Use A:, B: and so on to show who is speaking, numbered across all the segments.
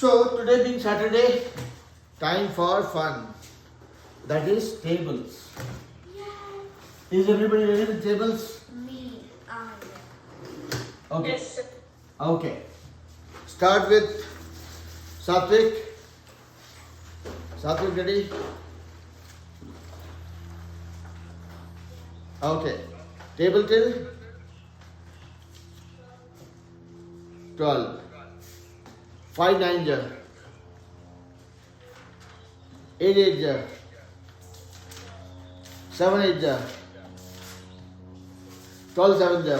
A: So today being Saturday, time for fun. That is tables.
B: Yeah.
A: Is everybody ready with tables?
B: Me.
A: Okay.
B: Yes.
A: Okay. Start with Satvik. Satvik ready? Okay. Table till 12. 5 9 ja. 8 8 ja. 7 8 ja. 12 7 ja.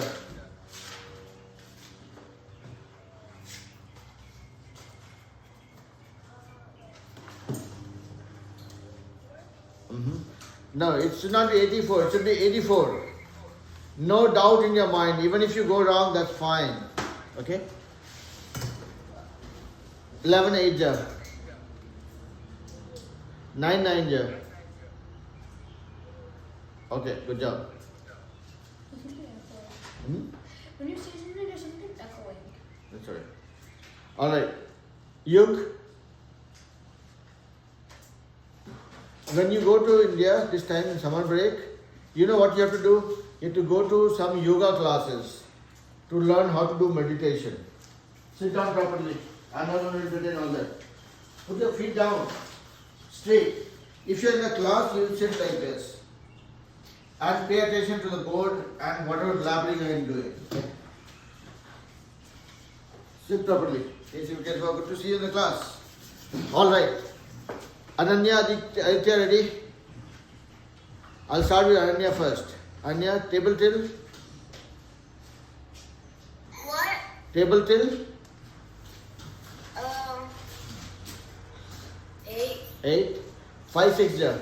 A: No, it should not be 84, it should be 84. No doubt in your mind, even if you go wrong, that's fine. Okay? 11 8 ja. 9 9 ja. Okay, good job.
B: When you say something, there's something echoing.
A: That's all right. Alright. Yug. When you go to India this time in summer break, you know what you have to do? You have to go to some yoga classes to learn how to do meditation. Sit down properly. I'm not going to entertain all that. Put your feet down, straight. If you're in a class, you will sit like this. And pay attention to the board and whatever blabbering I am doing. Okay? Sit properly. Yes, you can go. Good to see you in the class. Alright. Ananya, Aditya, ready? I'll start with Ananya first. Ananya, table till?
B: What?
A: Table till?
B: 8.
A: 8. 5 6 ja.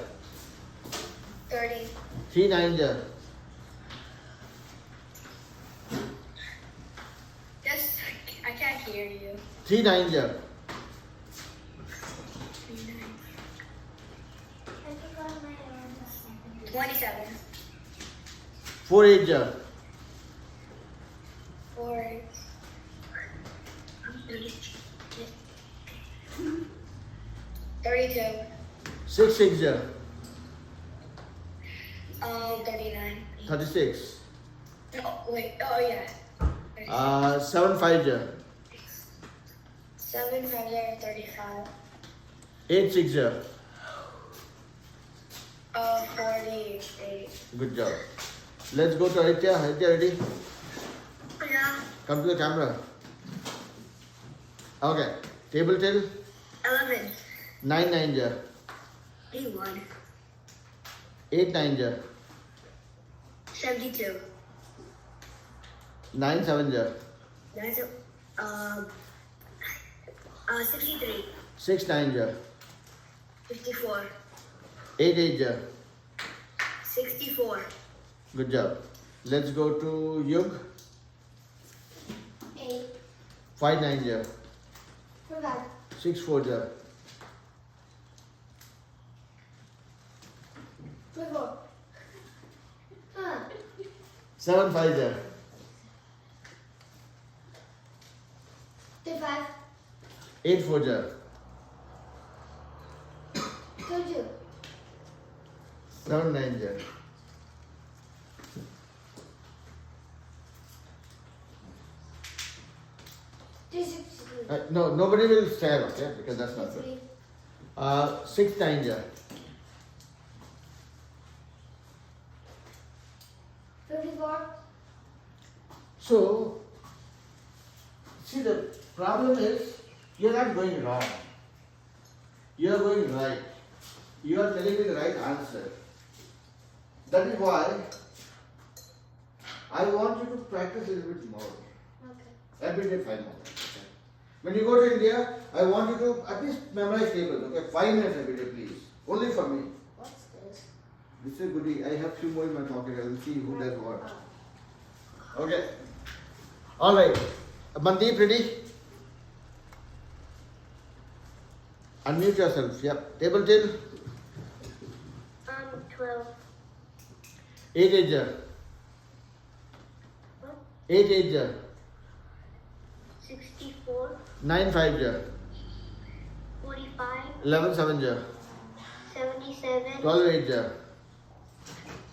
B: 30.
A: 3 9 ja.
B: Just, I can't hear you.
A: 3 9 ja.
B: 27.
A: 4 8 ja.
B: 4. 32.
A: 6 6 ja.
B: 39.
A: 36.
B: No, wait. Oh, yeah.
A: 7 5 ja.
B: 7 from there, 35.
A: 8 6 ja.
B: 48.
A: Good job. Let's go to Aditya. Aditya, ready?
B: Yeah.
A: Come to the camera. Okay. Table till?
B: 11.
A: 9 9 ja.
B: 81.
A: 8 9 ja.
B: 72.
A: 9 7 ja.
B: That's 63.
A: 6 9 ja.
B: 54.
A: 8 8 ja.
B: 64.
A: Good job. Let's go to Yug.
B: 8.
A: 5 9 ja.
B: Forgot.
A: 6 4 ja.
B: 24.
A: 7 5 ja.
B: 35.
A: 8 4 ja.
B: 32.
A: 7 9 ja.
B: 363.
A: No, nobody will stare, okay? Because that's not good. 6 9 ja.
B: 54.
A: So, see, the problem is you're not going wrong. You are going right. You are telling me the right answer. That is why I want you to practice a little bit more.
B: Okay.
A: Every day 5 minutes. Okay? When you go to India, I want you to at least memorize tables. Okay, 5 minutes every day, please. Only for me.
B: What's this?
A: This is goodie. I have few more in my pocket. I will see who does what. Okay. All right. Mandeep, ready? Unmute yourself. Yep. Table till?
B: 12.
A: 8 8 ja.
B: What?
A: 8 8 ja.
B: 64.
A: 9 5 ja.
B: 75,
A: 11 7 ja.
B: 77,
A: 12 8 ja.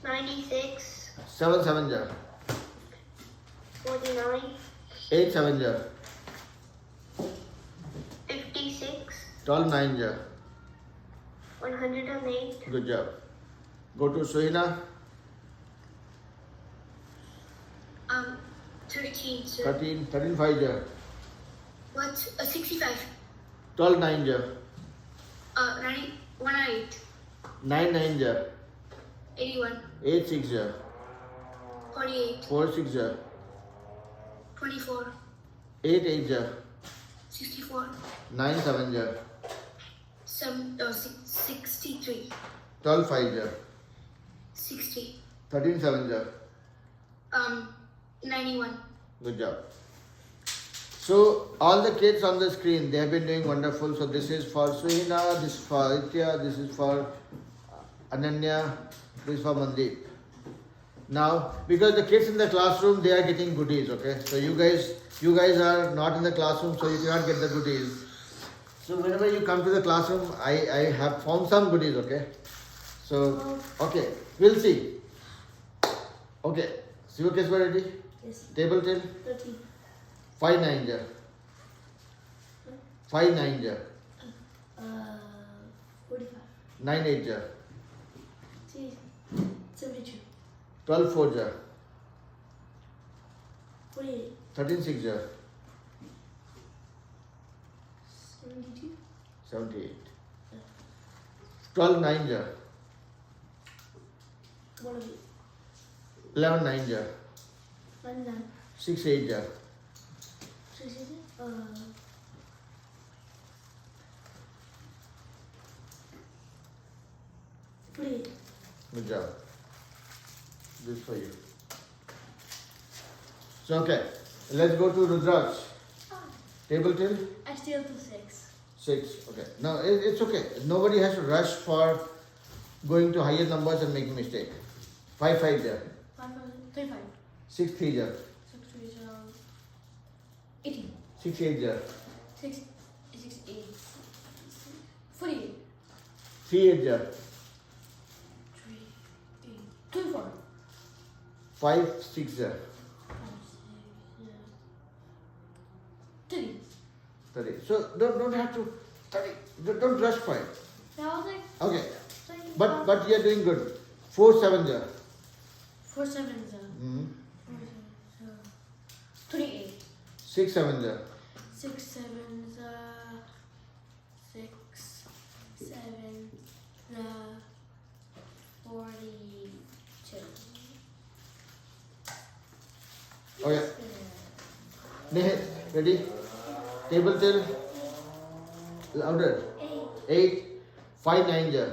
B: 96,
A: 7 7 ja.
B: 49,
A: 8 7 ja.
B: 56,
A: 12 9 ja.
B: 108,
A: Good job. Go to Suhina.
B: 13, sir.
A: 13 13 5 ja.
B: What? 65,
A: 12 9 ja.
B: 90, 108,
A: 9 9 ja.
B: 81,
A: 8 6 ja.
B: 48,
A: 4 6 ja.
B: 24,
A: 8 8 ja.
B: 64,
A: 9 7 ja.
B: 63,
A: 12 5 ja.
B: 60,
A: 13 7 ja.
B: 91.
A: Good job. So all the kids on the screen, they have been doing wonderful. So this is for Suhina, this is for Aditya, this is for Ananya, this is for Mandeep. Now, because the kids in the classroom, they are getting goodies, okay? So you guys are not in the classroom, so you cannot get the goodies. So whenever you come to the classroom, I have found some goodies, okay? So, okay, we'll see. Okay, so your case were ready?
B: Yes.
A: Table till
B: 30.
A: 5 9 ja. 5 9 ja.
B: 45.
A: 9 8 ja.
B: 72.
A: 12 4 ja.
B: 48.
A: 13 6 ja.
B: 72.
A: 78. 12 9 ja.
B: 108.
A: 11 9 ja.
B: 99.
A: 6 8 ja.
B: 60. 48.
A: Good job. This for you. So okay, let's go to Rudraksh. Table till
B: I still do 6.
A: 6. Okay. Now it's okay. Nobody has to rush for going to higher numbers and making mistake. 5 5 ja.
B: 35.
A: 6 3 ja.
B: 18.
A: 6 8 ja.
B: 6, 8. 48.
A: 3 8 ja.
B: 24.
A: 5 6 ja.
B: 30.
A: 30. So don't have to 30. Don't rush for it.
B: That was like
A: Okay. But you are doing good. 4 7 ja.
B: 4 7s.
A: Mm-hmm.
B: 28.
A: 6 7 ja.
B: 6 7s. 6 7. 42.
A: Okay. Nihit, ready? Table till louder.
B: 8.
A: 8 5 9 ja.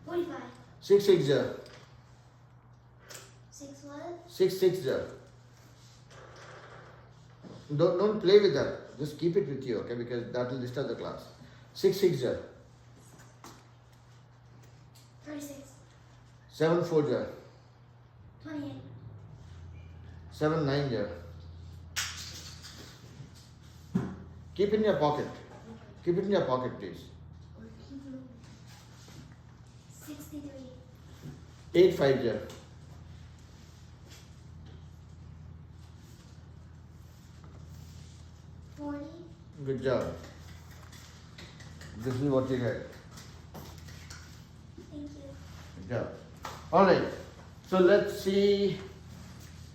B: 45.
A: 6 6 ja.
B: 6 what?
A: 6 6 ja. Don't play with that. Just keep it with you, okay? Because that will disturb the class. 6 6 ja.
B: 36.
A: 7 4 ja.
B: 28.
A: 7 9 ja. Keep in your pocket. Keep it in your pocket, please.
B: 63.
A: 8 5 ja.
B: 40.
A: Good job. This is what you get.
B: Thank you.
A: Good job. All right. So let's see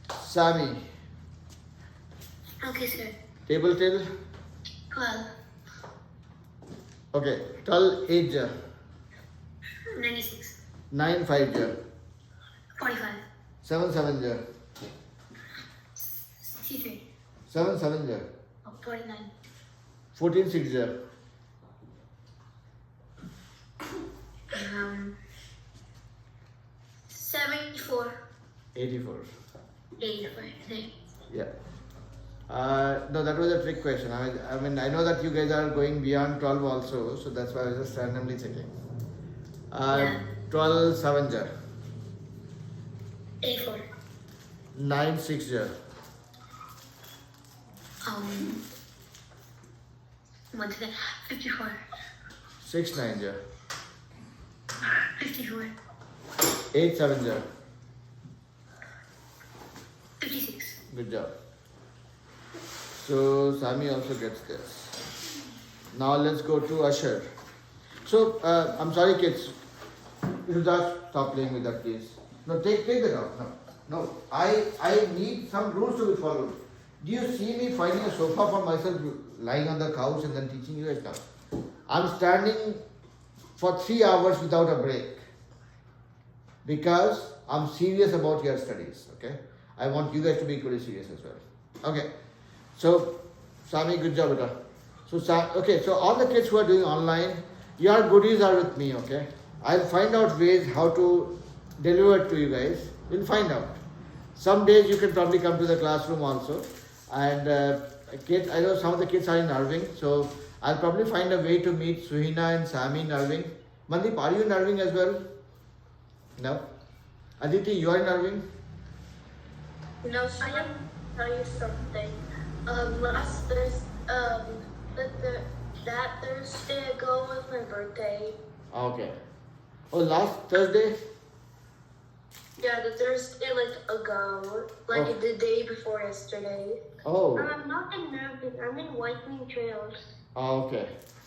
A: Sami.
B: Okay, sir.
A: Table till.
B: 12.
A: Okay. 12 8 ja.
B: 96.
A: 9 5 ja.
B: 45.
A: 7 7 ja.
B: 63.
A: 7 7 ja.
B: 49.
A: 14 6 ja.
B: 74.
A: 84.
B: 85.
A: Yeah. No, that was a trick question. I mean, I know that you guys are going beyond 12 also, so that's why I was just randomly checking.
B: Yeah.
A: 12 7 ja.
B: 84.
A: 9 6 ja.
B: What's that? 54.
A: 6 9 ja.
B: 54.
A: 8 7 ja.
B: 56.
A: Good job. So Sami also gets this. Now let's go to Asher. So I'm sorry, kids. You should just stop playing with that, please. No, take that out. No. I need some rules to be followed. Do you see me finding a sofa for myself, lying on the couch and then teaching you guys now? I'm standing for 3 hours without a break because I'm serious about your studies. Okay, I want you guys to be equally serious as well. Okay, so Sami, good job, beta. So so all the kids who are doing online, your goodies are with me. Okay, I'll find out ways how to deliver it to you guys. We'll find out. Some days you can probably come to the classroom also. And kids, I know some of the kids are in Irving, so I'll probably find a way to meet Suhina and Sami in Irving. Mandeep, are you in Irving as well? No? Aditi, you are in Irving?
B: No, I am tell you something. Last Thursday, that Thursday ago was my birthday.
A: Okay. Oh, last Thursday?
B: Yeah, the Thursday ago,
A: Oh.
B: the day before yesterday.
A: Oh.
B: I'm not in Irving. I'm in Whitening Trails,
A: Okay.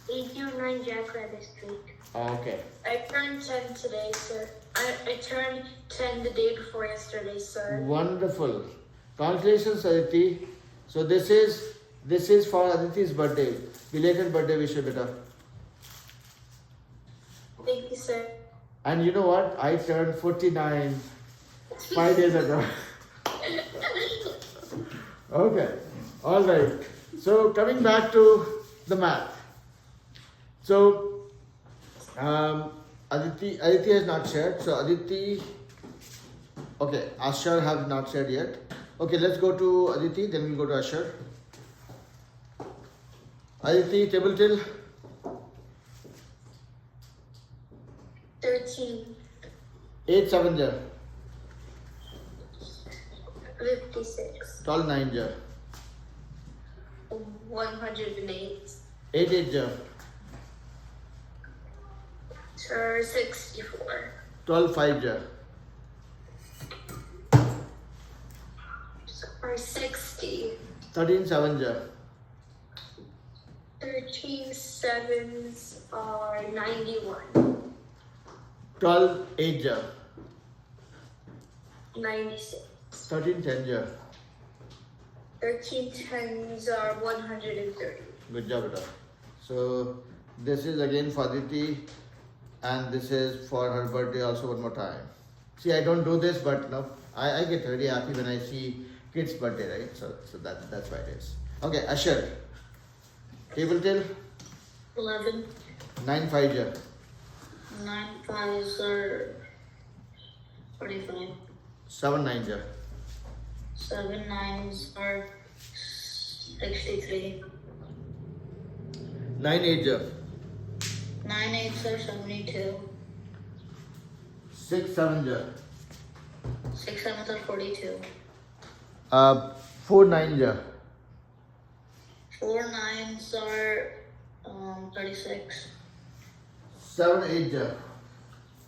B: 809 Jack Rabbit Street.
A: Okay.
B: I turned 10 today, sir. I turned 10 the day before yesterday, sir.
A: Wonderful. Congratulations, Aditi. So this is for Aditi's birthday. Belated birthday wish, beta.
B: Thank you, sir.
A: And you know what? I turned 49 5 days ago. Okay. All right. So coming back to the math. So Aditi has not shared. So Aditi, okay, Asher have not shared yet. Okay, let's go to Aditi, then we'll go to Asher. Aditi, table till
B: 13,
A: 8 7 ja.
B: 56,
A: 12 9 ja.
B: 108,
A: 8 8 ja.
B: sir, 64,
A: 12 5 ja.
B: sir, 60,
A: 13 7 ja.
B: 13 sevens are 91,
A: 12 8 ja.
B: 96,
A: 13 10 ja.
B: 13 tens are 130.
A: Good job, beta. So this is again for Aditi, and this is for her birthday also one more time. See, I don't do this, but no, I get very happy when I see kids' birthday, right? So that's why it is. Okay, Asher. Table till
B: 11,
A: 9 5 ja.
B: 9 fives are 45,
A: 7 9 ja.
B: 7 nines are 63,
A: 9 8 ja.
B: 9 eights are 72,
A: 6 7 ja.
B: 6 sevens are 42,
A: 4 9 ja.
B: 4 nines are 36,
A: 7 8 ja.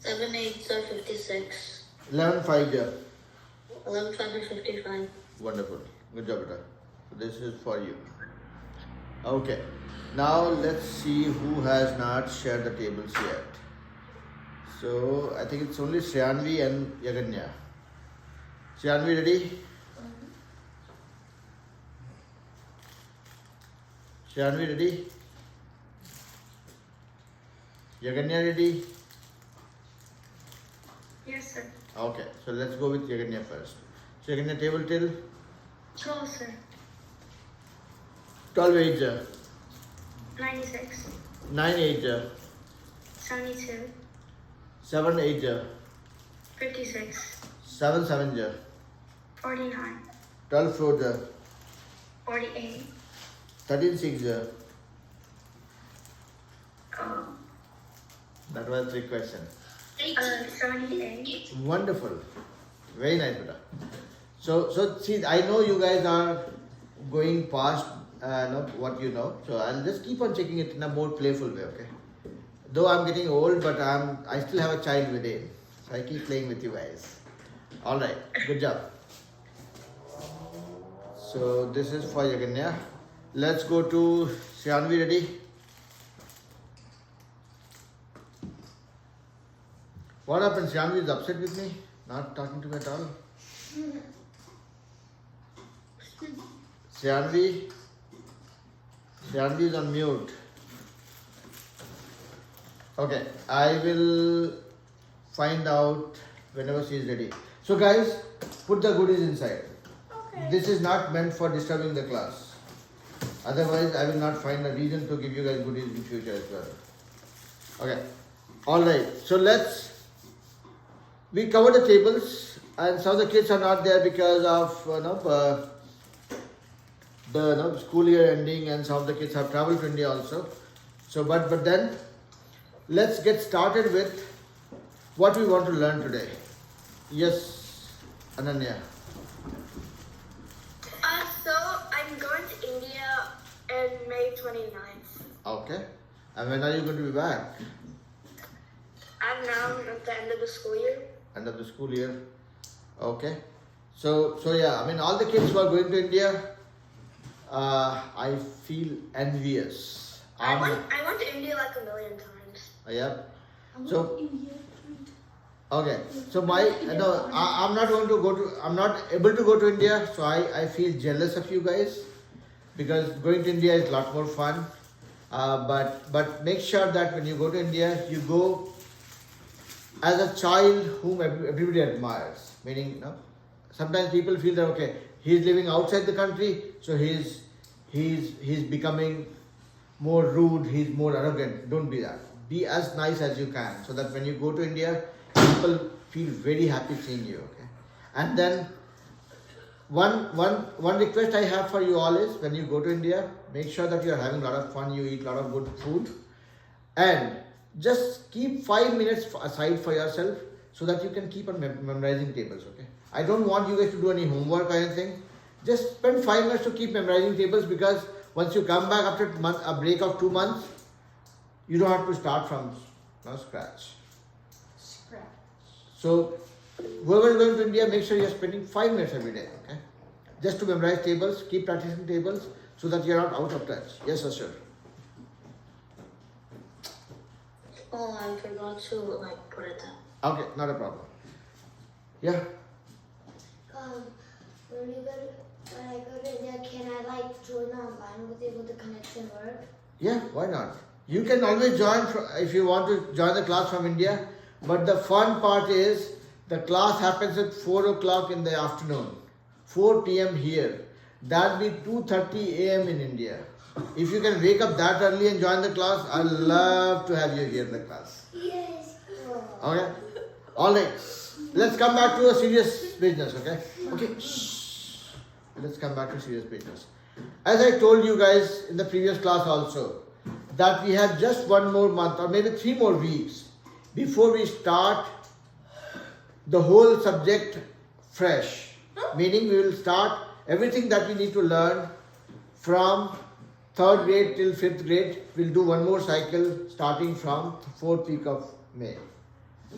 B: 7 eights are 56,
A: 11 5 ja.
B: 11 fives are 55.
A: Wonderful. Good job, beta. This is for you. Okay. Now let's see who has not shared the tables yet. So I think it's only Shriyanvi and Yaganya. Shriyanvi, ready? Shriyanvi, ready? Yaganya, ready?
B: Yes, sir.
A: Okay. So let's go with Yaganya first. So Yaganya, table till
B: 12, sir.
A: 12 8 ja.
B: 96,
A: 9 8 ja.
B: 72,
A: 7 8 ja.
B: 56,
A: 7 7 ja.
B: 49,
A: 12 4 ja.
B: 48,
A: 13 6 ja.
B: um,
A: That was 3 questions.
B: 78,
A: Wonderful. Very nice, beta. So see, I know you guys are going past what you know. So I'll just keep on checking it in a more playful way, okay? Though I'm getting old, but I still have a child within. So I keep playing with you guys. Alright, good job. So this is for Yaganya. Let's go to Shyanvi, ready? What happened? Shyanvi is upset with me? Not talking to me at all? Shyanvi is on mute. Okay, I will find out whenever she is ready. So guys, put the goodies inside.
B: Okay.
A: This is not meant for disturbing the class. Otherwise, I will not find a reason to give you guys goodies in future as well. Okay. Alright, so we cover the tables, and some of the kids are not there because of the school year ending, and some of the kids have traveled to India also. So but then let's get started with what we want to learn today. Yes, Ananya.
B: So I'm going to India on May 29th.
A: Okay. And when are you going to be back?
B: I'm now at the end of the school year.
A: End of the school year. Okay. So yeah, I mean all the kids who are going to India, I feel envious.
B: I went to India like a million times.
A: Yeah. So okay. So I'm not able to go to India. So I feel jealous of you guys because going to India is a lot more fun. But make sure that when you go to India, you go as a child whom everybody admires. Meaning, sometimes people feel that okay, he's living outside the country, so he's becoming more rude, he's more arrogant. Don't be that. Be as nice as you can, so that when you go to India, people feel very happy seeing you. Okay, and then one request I have for you all is when you go to India, make sure that you are having a lot of fun, you eat a lot of good food, and just keep 5 minutes aside for yourself so that you can keep on memorizing tables. Okay, I don't want you guys to do any homework or anything. Just spend 5 minutes to keep memorizing tables, because once you come back after a break of 2 months, you don't have to start from scratch. So whoever is going to India, make sure you are spending 5 minutes every day, okay? Just to memorize tables, keep practicing tables so that you are not out of touch. Yes, Ashur.
B: Oh, I forgot to put it down.
A: Okay, not a problem. Yeah.
C: When I go to India, can I join online with it? Will the connection work?
A: Yeah, why not? You can always join if you want to join the class from India. But the fun part is the class happens at 4 o'clock in the afternoon, 4 p.m. here. That will be 2:30 a.m. in India. If you can wake up that early and join the class, I'd love to have you here in the class.
C: Yes.
A: Okay? Alright. Let's come back to a serious business, okay? Okay. Shh. Let's come back to serious business. As I told you guys in the previous class also, that we have just 1 more month or maybe 3 more weeks before we start the whole subject fresh. Meaning we will start everything that we need to learn from 3rd grade till 5th grade. We'll do 1 more cycle starting from 4th week of May.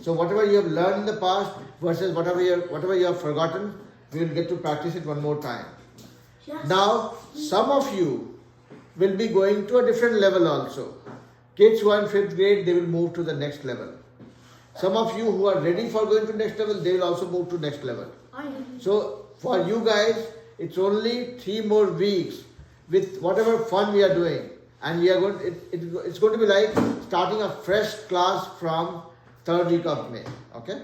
A: So whatever you have learned in the past versus whatever you have forgotten, we will get to practice it 1 more time.
B: Yes.
A: Now, some of you will be going to a different level also. Kids who are in 5th grade, they will move to the next level. Some of you who are ready for going to next level, they will also move to next level. So for you guys, it's only 3 more weeks with whatever fun we are doing, and we are going. It's going to be like starting a fresh class from 3rd week of May. Okay.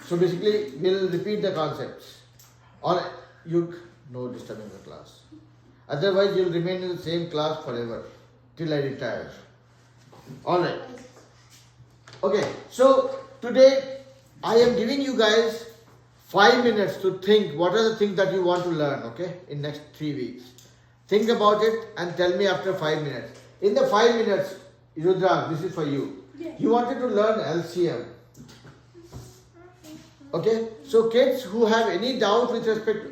A: So basically, we'll repeat the concepts. Or no disturbing the class. Otherwise, you'll remain in the same class forever till I retire. All right. Okay. So today I am giving you guys 5 minutes to think what are the things that you want to learn, okay, in next 3 weeks. Think about it and tell me after 5 minutes. In the 5 minutes, Rudra, this is for you. You wanted to learn LCM. Okay, so kids who have any doubt with respect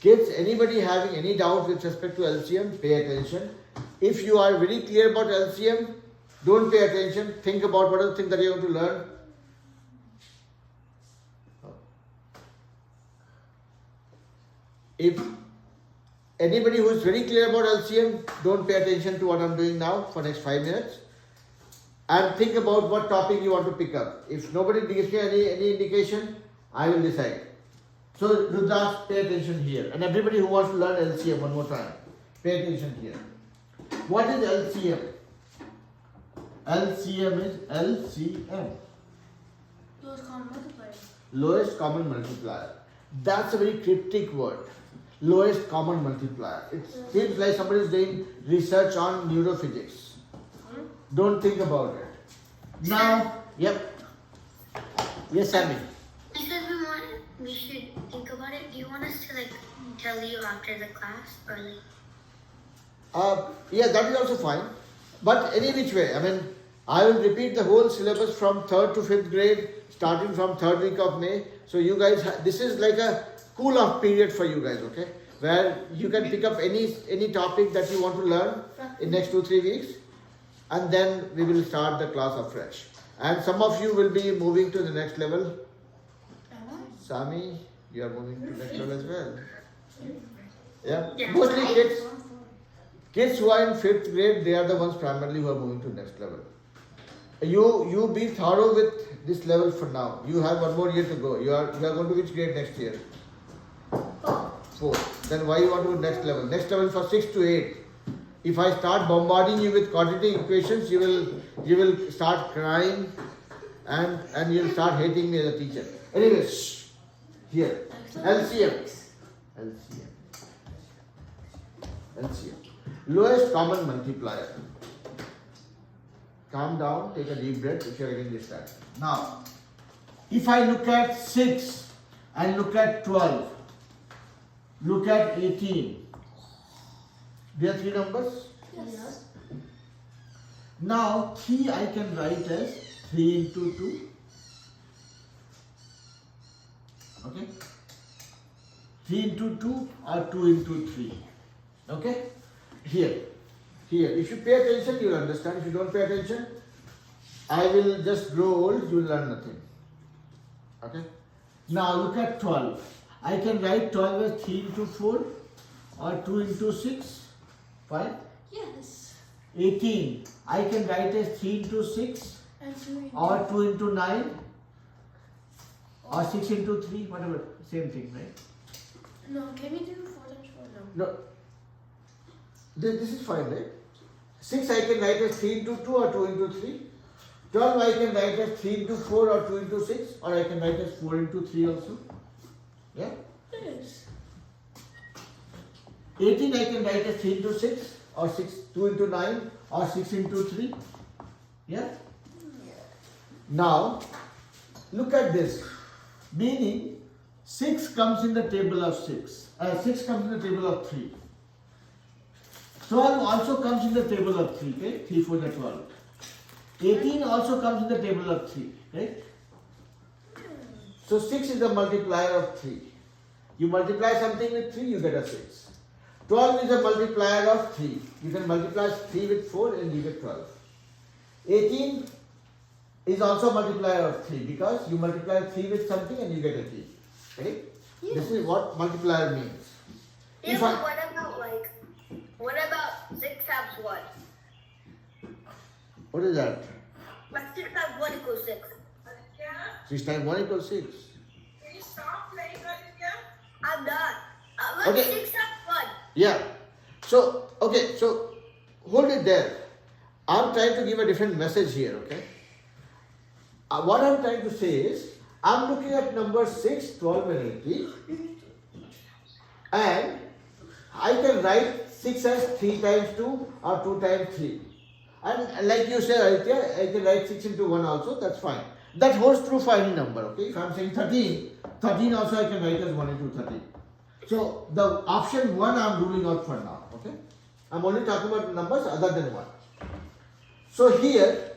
A: Kids, anybody having any doubt with respect to LCM, pay attention. If you are very clear about LCM, don't pay attention. Think about what are the things that you have to learn. If anybody who is very clear about LCM, don't pay attention to what I'm doing now for next 5 minutes. And think about what topic you want to pick up. If nobody gives me any indication, I will decide. So Rudras, pay attention here. And everybody who wants to learn LCM one more time, pay attention here. What is LCM? LCM is LCM.
C: Lowest common multiplier.
A: Lowest common multiplier. That's a very cryptic word. Lowest common multiplier. It seems like somebody is doing research on neurophysics. Don't think about it. Now, yep. Yes, Sammy.
B: You said we should think about it. Do you want us to tell you after the class or
A: Yeah, that is also fine. But any which way, I mean, I will repeat the whole syllabus from 3rd to 5th grade, starting from 3rd week of May. So you guys, this is like a cool off period for you guys, okay? Where you can pick up any topic that you want to learn in next 2-3 weeks. And then we will start the class afresh. And some of you will be moving to the next level. Sami, you are moving to next level as well. Yeah, mostly kids who are in 5th grade, they are the ones primarily who are moving to next level. You be thorough with this level for now. You have one more year to go. You are going to which grade next year? 4. Then why you want to go next level? Next level for 6 to 8. If I start bombarding you with quadratic equations, you will start crying and you'll start hating me as a teacher. Anyways, here, LCM. Lowest common multiplier. Calm down, take a deep breath if you are getting distracted. Now, if I look at 6 and look at 12, look at 18. There are 3 numbers?
C: Yes.
A: Now 3 I can write as 3 into 2. Okay? 3 into 2 or 2 into 3. Okay? Here. If you pay attention, you will understand. If you don't pay attention, I will just grow old, you will learn nothing. Okay? Now look at 12. I can write 12 as 3 into 4 or 2 into 6. Fine?
C: Yes.
A: 18. I can write as 3 into 6
C: And 2
A: or 2 into 9 or 6 into 3, whatever. Same thing, right?
C: No, can we do 4 times 4? No.
A: No. This is fine, right? 6 I can write as 3 into 2 or 2 into 3. 12 I can write as 3 into 4 or 2 into 6, or I can write as 4 into 3 also. Yeah?
C: Yes.
A: 18 I can write as 3 into 6 or 2 into 9 or 6 into 3. Yeah? Now, look at this. Meaning, 6 comes in the table of 6. 6 comes in the table of 3. 12 also comes in the table of 3. Okay? 3, 4, 12. 18 also comes in the table of 3. Right? So 6 is the multiplier of 3. You multiply something with 3, you get a 6. 12 is a multiplier of 3. You can multiply 3 with 4 and you get 12. 18 is also a multiplier of 3 because you multiply 3 with something and you get a 3. Okay?
C: Yes.
A: This is what multiplier means.
B: Yeah, but what about 6 times 1?
A: What is that?
B: But 6 times 1 equals 6.
A: 6 times 1 equals 6.
B: Can you stop playing that again? I'm done.
A: Okay.
B: 6 times 1.
A: Yeah. So, okay, so hold it there. I'm trying to give a different message here, okay? What I'm trying to say is, I'm looking at number 6, 12 and 18. And I can write 6 as 3 times 2 or 2 times 3. And like you said, Aditya, I can write 6 into 1 also, that's fine. That holds true for any number, okay? If I'm saying 13, 13 also I can write as 1 into 13. So the option 1 I'm ruling out for now, okay? I'm only talking about numbers other than 1. So here,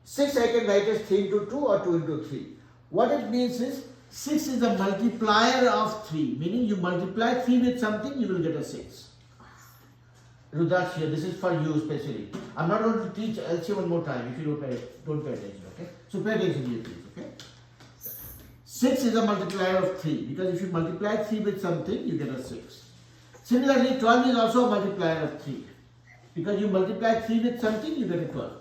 A: 6 I can write as 3 into 2 or 2 into 3. What it means is, 6 is a multiplier of 3, meaning you multiply 3 with something, you will get a 6. Rudraksh here, this is for you especially. I'm not going to teach LCM one more time if you don't pay attention, okay? So pay attention here please, okay? 6 is a multiplier of 3 because if you multiply 3 with something, you get a 6. Similarly, 12 is also a multiplier of 3 because you multiply 3 with something, you get a 12.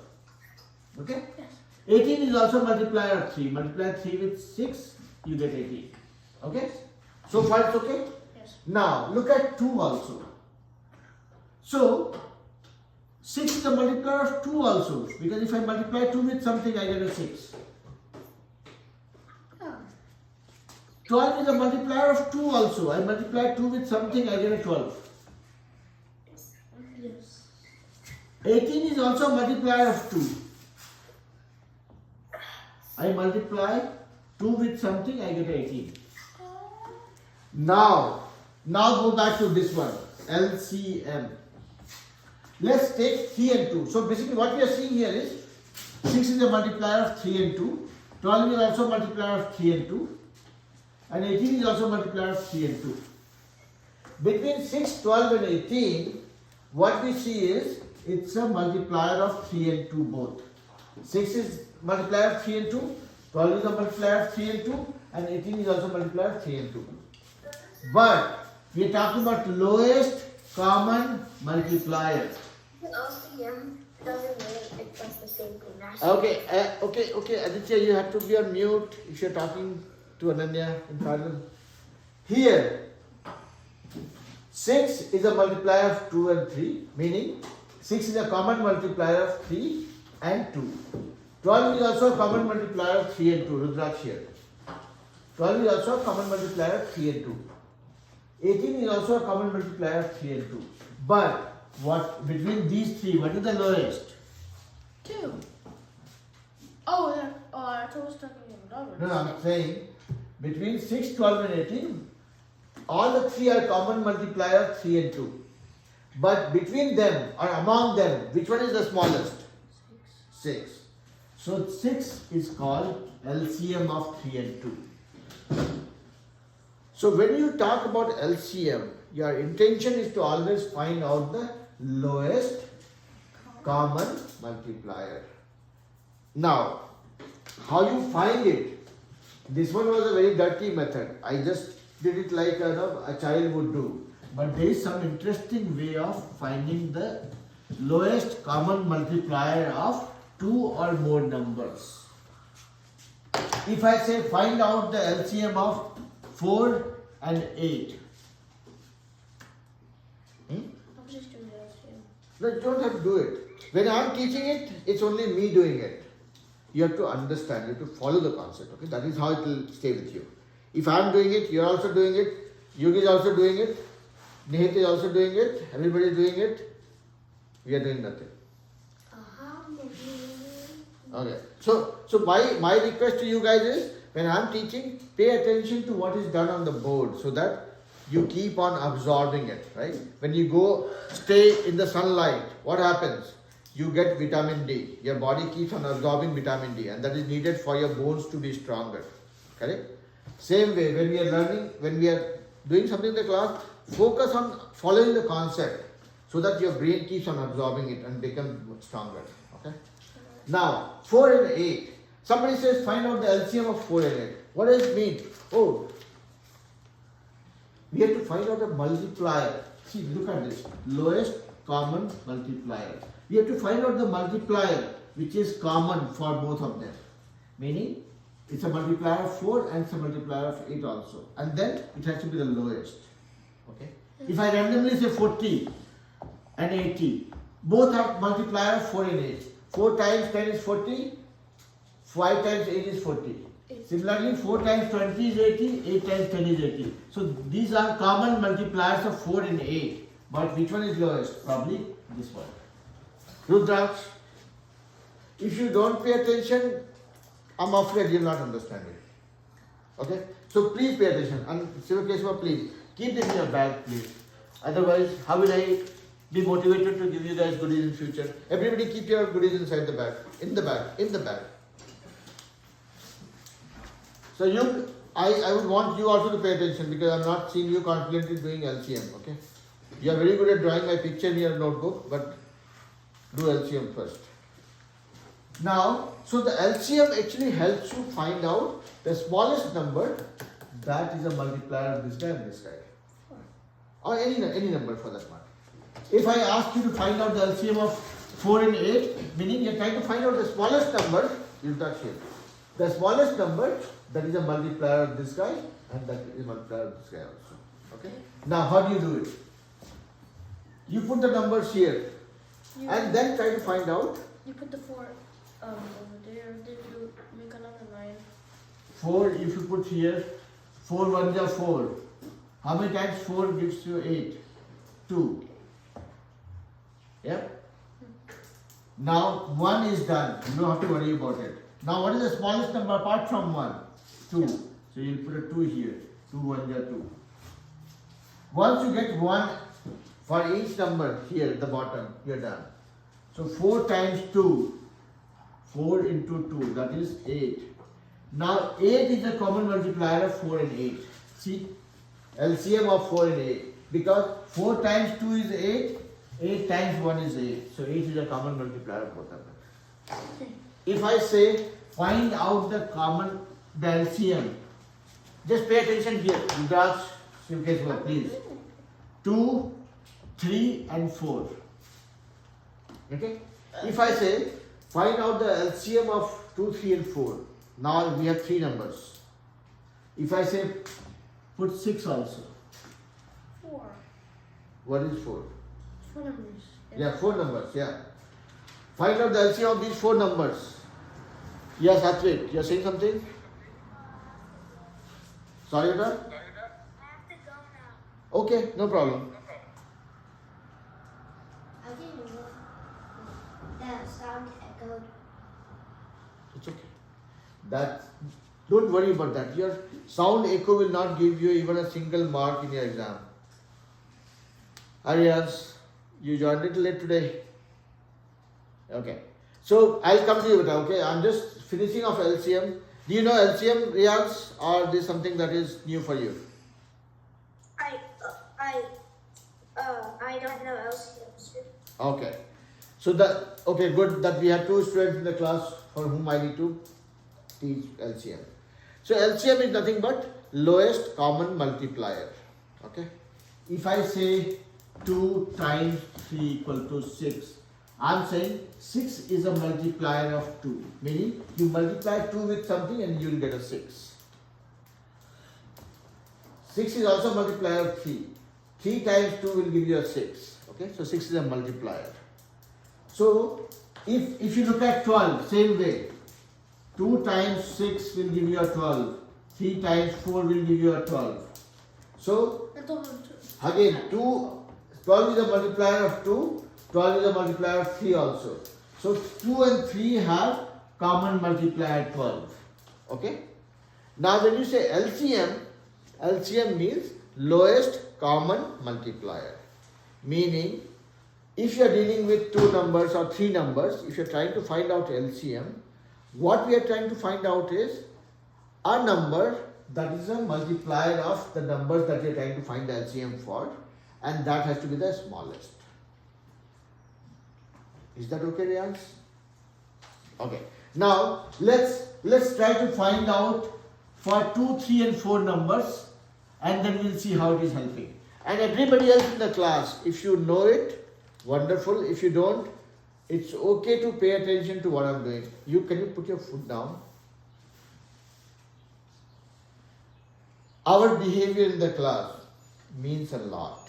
A: Okay?
B: Yes.
A: 18 is also a multiplier of 3. Multiply 3 with 6, you get 18. Okay? So far it's okay?
B: Yes.
A: Now, look at 2 also. So, 6 is a multiplier of 2 also because if I multiply 2 with something, I get a 6.
B: Oh.
A: 12 is a multiplier of 2 also. I multiply 2 with something, I get a 12.
B: Yes.
A: 18 is also a multiplier of 2. I multiply 2 with something, I get 18. Now go back to this one, LCM. Let's take 3 and 2. So basically what we are seeing here is 6 is a multiplier of 3 and 2. 12 is also a multiplier of 3 and 2. And 18 is also a multiplier of 3 and 2. Between 6, 12 and 18, what we see is it's a multiplier of 3 and 2 both. 6 is multiplier of 3 and 2, 12 is a multiplier of 3 and 2, and 18 is also multiplier of 3 and 2. But we are talking about lowest common multiplier.
B: LCM doesn't mean it does the same thing.
A: Okay, Aditya, you have to be on mute if you're talking to Ananya in parallel. Here, 6 is a multiplier of 2 and 3, meaning 6 is a common multiplier of 3 and 2. 12 is also a common multiplier of 3 and 2, Rudraksh here. 12 is also a common multiplier of 3 and 2. 18 is also a common multiplier of 3 and 2. But what between these three, what is the lowest?
B: 2. Oh, yeah. Oh, I thought I was talking about numbers.
A: No, I'm saying between 6, 12 and 18, all the three are common multiplier of 3 and 2. But between them or among them, which one is the smallest? 6. So 6 is called LCM of 3 and 2. So when you talk about LCM, your intention is to always find out the lowest common multiplier. Now, how you find it? This one was a very dirty method. I just did it like a child would do. But there is some interesting way of finding the lowest common multiplier of 2 or more numbers. If I say find out the LCM of 4 and 8.
B: I'm just doing LCM.
A: No, you don't have to do it. When I am teaching it, it's only me doing it. You have to understand, you have to follow the concept. Okay, that is how it will stay with you. If I am doing it, you are also doing it. Yogi is also doing it. Nihit is also doing it. Everybody is doing it. We are doing nothing. Okay. So my request to you guys is, when I am teaching, pay attention to what is done on the board so that you keep on absorbing it, right? When you go stay in the sunlight, what happens? You get vitamin D. Your body keeps on absorbing vitamin D, and that is needed for your bones to be stronger. Correct? Same way, when we are learning, when we are doing something in the class, focus on following the concept so that your brain keeps on absorbing it and becomes stronger. Okay? Now, 4 and 8. Somebody says find out the LCM of 4 and 8. What does it mean? Oh, we have to find out a multiplier. See, look at this. Lowest common multiplier. We have to find out the multiplier which is common for both of them. Meaning, it's a multiplier of 4 and it's a multiplier of 8 also. And then it has to be the lowest. Okay? If I randomly say 40 and 80, both are multiplier of 4 and 8. 4 times 10 is 40, 5 times 8 is 40. Similarly, 4 times 20 is 80, 8 times 10 is 80. So these are common multipliers of 4 and 8. But which one is lowest? Probably this one. Rudraksh, if you don't pay attention, I'm afraid you'll not understand it. Okay? So please pay attention. And Sivakeshwa, please keep this in your bag, please. Otherwise, how will I be motivated to give you guys goodies in future? Everybody keep your goodies inside the bag. In the bag. In the bag. So I would want you also to pay attention because I'm not seeing you confidently doing LCM, okay? You are very good at drawing my picture in your notebook, but do LCM first. Now, so the LCM actually helps you find out the smallest number that is a multiplier of this guy and this guy. Or any number for that matter. If I ask you to find out the LCM of 4 and 8, meaning you're trying to find out the smallest number, you touch here. The smallest number, that is a multiplier of this guy and that is a multiplier of this guy also. Okay? Now, how do you do it? You put the numbers here and then try to find out.
B: You put the 4 over there, then you make another line.
A: 4, if you put here, 4 ones are 4. How many times 4 gives you 8? 2. Yeah? Now 1 is done. You don't have to worry about it. Now what is the smallest number apart from 1? 2. So you'll put a 2 here. 2 ones are 2. Once you get 1 for each number here at the bottom, you're done. So 4 times 2. 4 into 2, that is 8. Now 8 is a common multiplier of 4 and 8. See? LCM of 4 and 8. Because 4 times 2 is 8. 8 times 1 is 8. So 8 is a common multiplier of both of them. If I say find out the LCM, just pay attention here. You guys, please. 2, 3 and 4. Okay? If I say find out the LCM of 2, 3 and 4. Now we have 3 numbers. If I say put 6 also.
B: 4.
A: What is 4?
B: 4 numbers.
A: Yeah, 4 numbers, yeah. Find out the LCM of these 4 numbers. Yes, Atwit, you're saying something? Sorry, Uta?
C: I have to go now.
A: Okay, no problem.
C: I didn't know that sound echoed.
A: It's okay. Don't worry about that. Your sound echo will not give you even a single mark in your exam. Arians, you joined a little late today. Okay. So I'll come to you with that, okay? I'm just finishing off LCM. Do you know LCM, Riyaz, or this is something that is new for you?
B: I don't know LCM.
A: Okay. So good that we have 2 students in the class for whom I need to teach LCM. So LCM is nothing but lowest common multiplier. Okay. If I say 2 times 3 equal to 6, I'm saying 6 is a multiplier of 2. Meaning you multiply 2 with something and you will get a 6. 6 is also a multiplier of 3. 3 times 2 will give you a 6. Okay. So 6 is a multiplier. So if you look at 12, same way. 2 times 6 will give you a 12. 3 times 4 will give you a 12. So again 12 is a multiplier of 2. 12 is a multiplier of 3 also. So 2 and 3 have common multiplier 12. Okay. Now when you say LCM, LCM means lowest common multiplier. Meaning if you are dealing with 2 numbers or 3 numbers, if you are trying to find out LCM, what we are trying to find out is a number that is a multiplier of the numbers that we are trying to find the LCM for, and that has to be the smallest. Is that okay, Riyans? Okay. Now let's try to find out for 2, 3 and 4 numbers, and then we'll see how it is helping. And everybody else in the class, if you know it, wonderful. If you don't, it's okay to pay attention to what I'm doing. Can you put your foot down? Our behavior in the class means a lot.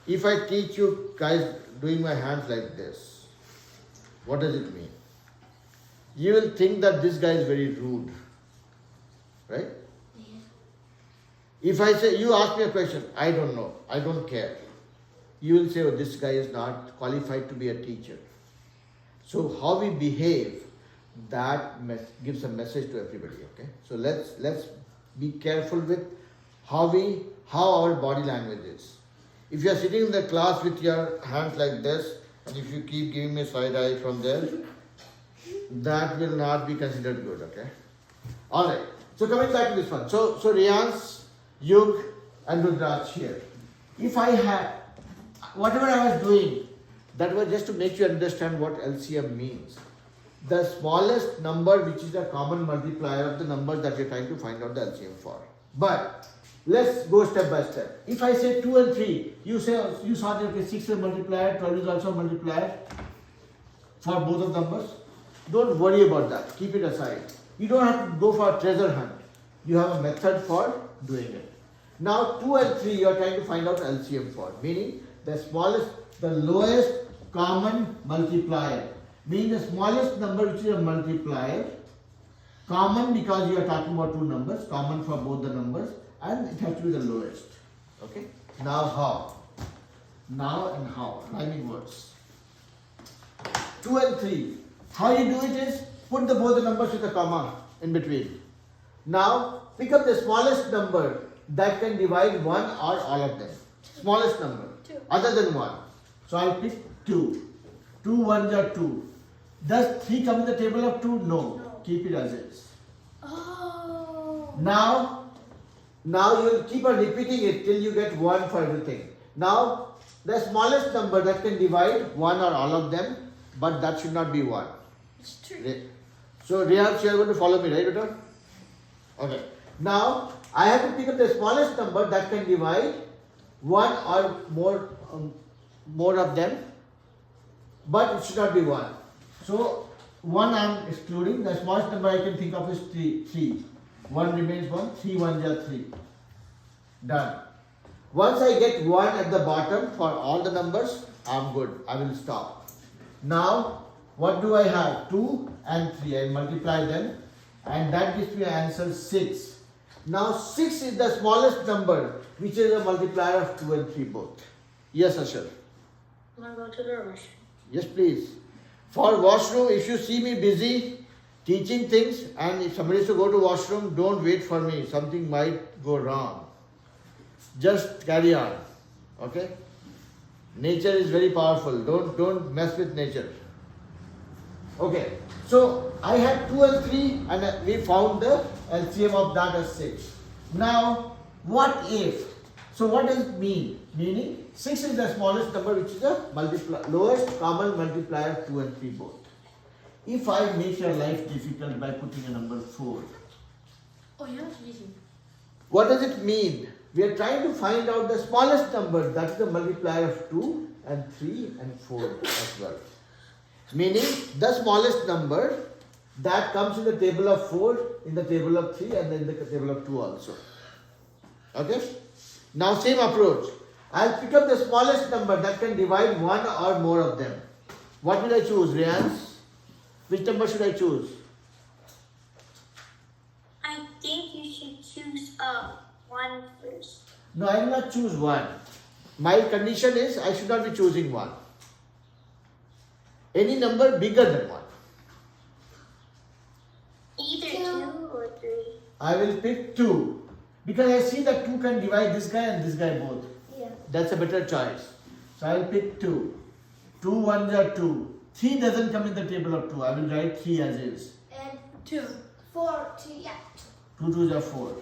A: If I teach you guys doing my hands like this, what does it mean? You will think that this guy is very rude, right?
C: Yeah.
A: If I say, you ask me a question, I don't know, I don't care. You will say, oh, this guy is not qualified to be a teacher. So how we behave, that gives a message to everybody, okay? So let's be careful with how our body language is. If you are sitting in the class with your hands like this, and if you keep giving me side eye from there, that will not be considered good, okay? Alright, So coming back to this one. So Riyans, Yug and Rudraj here. If I had, whatever I was doing, that was just to make you understand what LCM means. The smallest number which is the common multiplier of the numbers that you're trying to find out the LCM for. But let's go step by step. If I say 2 and 3, you saw that okay, 6 is a multiplier, 12 is also a multiplier for both of numbers. Don't worry about that. Keep it aside. You don't have to go for a treasure hunt. You have a method for doing it. Now 2 and 3 you are trying to find out LCM for. Meaning the smallest, the lowest common multiplier. Meaning the smallest number which is a multiplier. Common because you are talking about two numbers. Common for both the numbers. And it has to be the lowest. Okay. Now how? Now and how. Rhyming words. 2 and 3. How you do it is put both the numbers with a comma in between. Now pick up the smallest number that can divide one or all of them. Smallest number.
B: 2.
A: Other than 1. So I'll pick 2. 2 ones are 2. Does 3 come in the table of 2? No. Keep it as is.
B: Oh.
A: Now you'll keep on repeating it till you get 1 for everything. Now the smallest number that can divide one or all of them, but that should not be 1.
B: It's 3.
A: So Riyans, you are going to follow me, right, Uta? Okay. Now I have to pick up the smallest number that can divide one or more of them, but it should not be 1. So 1 I am excluding. The smallest number I can think of is 3. 1 remains 1. 3 ones are 3. Done. Once I get 1 at the bottom for all the numbers, I am good. I will stop. Now what do I have? 2 and 3. I multiply them and that gives me an answer 6. Now 6 is the smallest number which is a multiplier of 2 and 3 both. Yes, Ashar.
B: I'm gonna go to the restroom.
A: Yes, please. For washroom, if you see me busy teaching things and if somebody is to go to washroom, don't wait for me. Something might go wrong. Just carry on. Okay? Nature is very powerful. Don't mess with nature. Okay. So I had 2 and 3 and we found the LCM of that as 6. Now what if? So what does it mean? Meaning 6 is the smallest number which is the lowest common multiplier of 2 and 3 both. If I make your life difficult by putting a number 4.
B: Oh, yeah, it's easy.
A: What does it mean? We are trying to find out the smallest number, that is the multiplier of 2 and 3 and 4 as well. Meaning the smallest number that comes in the table of 4, in the table of 3 and in the table of 2 also. Okay? Now same approach. I'll pick up the smallest number that can divide one or more of them. What will I choose, Riyans? Which number should I choose?
B: I think you should choose 1 first.
A: No, I will not choose 1. My condition is I should not be choosing 1. Any number bigger than 1.
B: Either 2 or 3.
A: I will pick 2. Because I see that 2 can divide this guy and this guy both.
C: Yeah.
A: That's a better choice. So I will pick 2. 2 ones are 2. 3 doesn't come in the table of 2. I will write 3 as is.
C: And
B: 2.
C: 4, 2, yeah.
A: 2 2s are 4.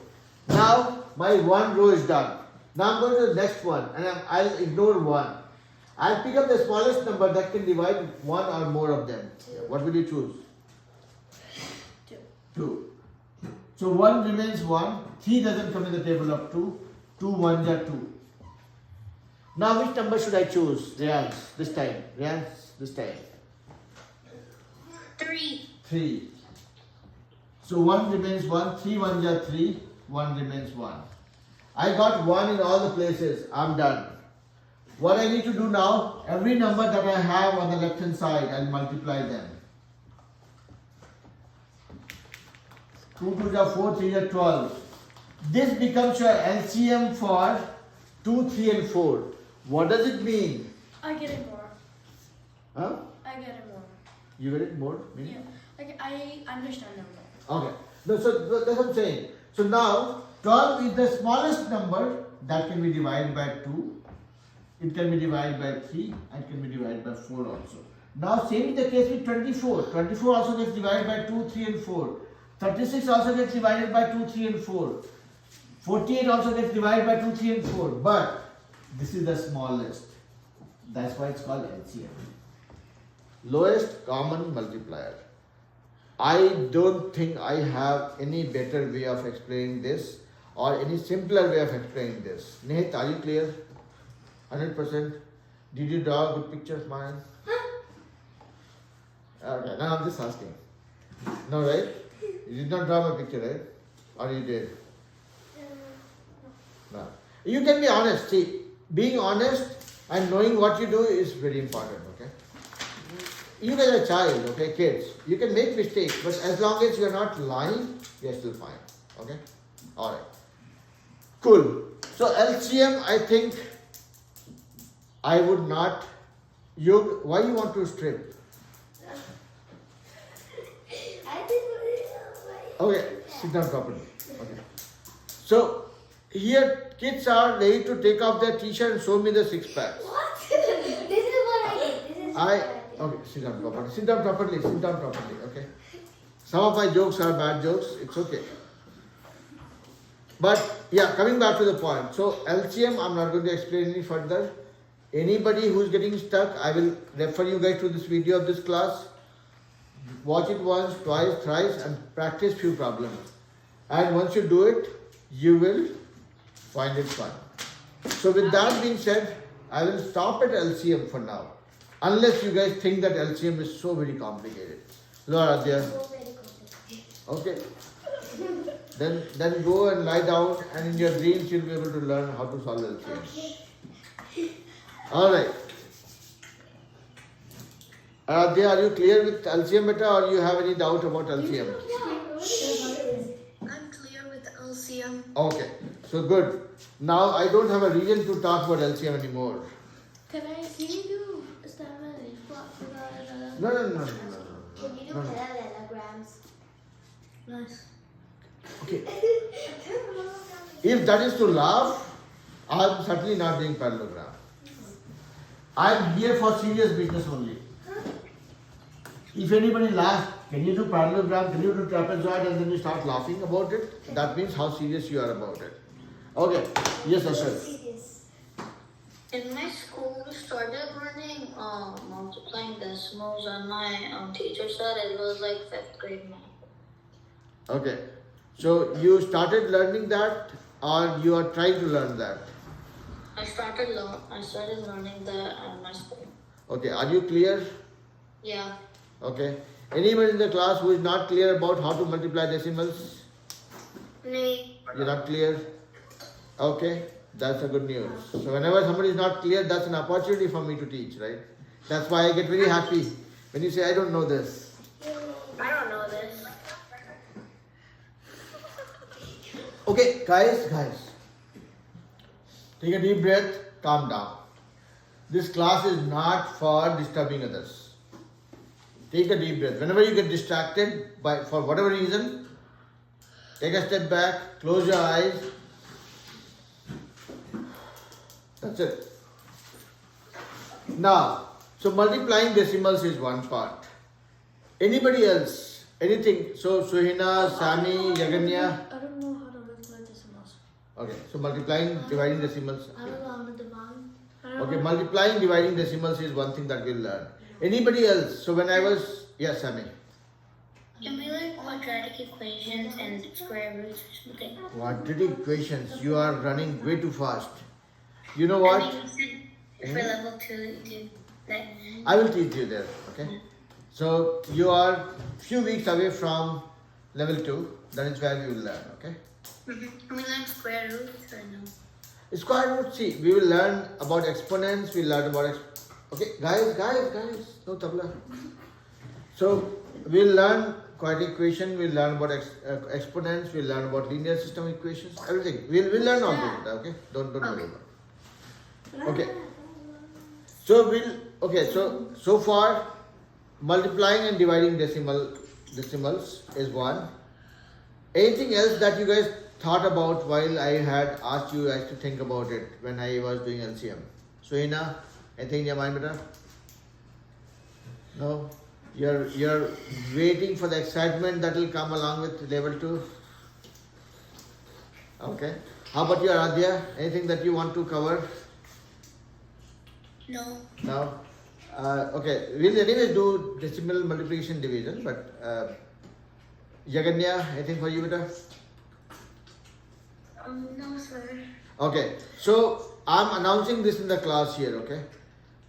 A: Now my 1 row is done. Now I'm going to the next one and I'll ignore 1. I'll pick up the smallest number that can divide one or more of them. What will you choose?
B: 2.
A: 2. So 1 remains 1. 3 doesn't come in the table of 2. 2 ones are 2. Now which number should I choose? Riyans, this time. Riyans, this time.
B: 3.
A: 3. So 1 remains 1. 3 ones are 3. 1 remains 1. I got 1 in all the places. I'm done. What I need to do now, every number that I have on the left hand side, I'll multiply them. 2 2s are 4, 3 are 12. This becomes your LCM for 2, 3 and 4. What does it mean?
B: I get it more.
A: Huh?
B: I get it more.
A: You get it more? Meaning?
B: Yeah. Like, I understand them more.
A: Okay. No, so that's what I'm saying. So now 12 is the smallest number that can be divided by 2. It can be divided by 3 and can be divided by 4 also. Now same is the case with 24. 24 also gets divided by 2, 3 and 4. 36 also gets divided by 2, 3 and 4. 48 also gets divided by 2, 3 and 4. But this is the smallest. That's why it's called LCM. Lowest common multiplier. I don't think I have any better way of explaining this or any simpler way of explaining this. Nihit, are you clear? 100%? Did you draw a good picture of mine? Okay, now I'm just asking. No, right? You did not draw my picture, right? Or you did? No. You can be honest. See, being honest and knowing what you do is very important, okay? You guys are a child, okay, kids. You can make mistakes, but as long as you're not lying, you're still fine, okay? Alright. Cool. So LCM, I think I would not. Why you want to strip? Okay, sit down properly. Okay. So here kids are ready to take off their t-shirt and show me the six packs.
C: What? This is what I did. This is what I did.
A: Okay, sit down properly. Sit down properly. Sit down properly. Okay. Some of my jokes are bad jokes. It's okay. But yeah, coming back to the point. So LCM, I'm not going to explain any further. Anybody who's getting stuck, I will refer you guys to this video of this class. Watch it once, twice, thrice, and practice few problems. And once you do it, you will find it fun. So with that being said, I will stop at LCM for now. Unless you guys think that LCM is so very complicated. Laura, dear.
C: So very complicated.
A: Okay. Then go and lie down, and in your dreams you'll be able to learn how to solve LCM.
C: Okay.
A: Alright. Aradhya, are you clear with LCM beta, or you have any doubt about LCM?
B: I'm clear with LCM.
A: Okay, so good. Now I don't have a reason to talk about LCM anymore.
D: Can you do Stanley flop for that?
A: No.
C: Can you do
A: No.
C: parallelograms?
D: Nice.
A: Okay. If that is to laugh, I'm certainly not doing parallelogram. I'm here for serious business only. If anybody laughs, can you do parallelogram, can you do trapezoid, and then you start laughing about it, that means how serious you are about it. Okay, yes, Ashar.
B: In my school, we started learning multiplying decimals, and my teacher said it was like 5th grade math.
A: Okay, so you started learning that, or you are trying to learn that?
B: I started learning that at my school.
A: Okay, are you clear?
B: Yeah.
A: Okay. Anybody in the class who is not clear about how to multiply decimals?
B: Me.
A: You're not clear? Okay, that's a good news. So whenever somebody is not clear, that's an opportunity for me to teach, right? That's why I get very happy when you say, I don't know this.
B: I don't know this.
A: Okay, guys. Take a deep breath, calm down. This class is not for disturbing others. Take a deep breath. Whenever you get distracted for whatever reason, take a step back, close your eyes. That's it. Now, so multiplying decimals is one part. Anybody else? Anything? So Suhina, Sami, Yaganya.
D: I don't know how to multiply decimals.
A: Okay, so multiplying, dividing decimals.
D: I don't know how to divide.
A: Okay, multiplying, dividing decimals is one thing that we'll learn. Anybody else? So when I was, yes, Sami.
B: Can we learn quadratic equations and square roots or something?
A: Quadratic equations, you are running way too fast. You know what?
B: I mean, you said for level 2, you do that.
A: I will teach you there, okay? So you are few weeks away from level 2, that is where we will learn, okay?
B: Can we learn square roots or no?
A: Square root, see, we will learn about exponents, we'll learn about, okay, guys, no tabla. So we'll learn quadratic equation, we'll learn about exponents, we'll learn about linear system equations, everything. We'll learn all of it, okay? Don't worry about it. Okay. So so far multiplying and dividing decimals is one. Anything else that you guys thought about while I had asked you guys to think about it when I was doing LCM? Suhina, anything in your mind, beta? No? You're waiting for the excitement that will come along with level 2. Okay. How about you, Aradhya? Anything that you want to cover?
B: No.
A: No. Okay. We'll anyways do decimal multiplication division, but Jaganya, anything for you, beta?
D: No, sir.
A: Okay. So I'm announcing this in the class here. Okay.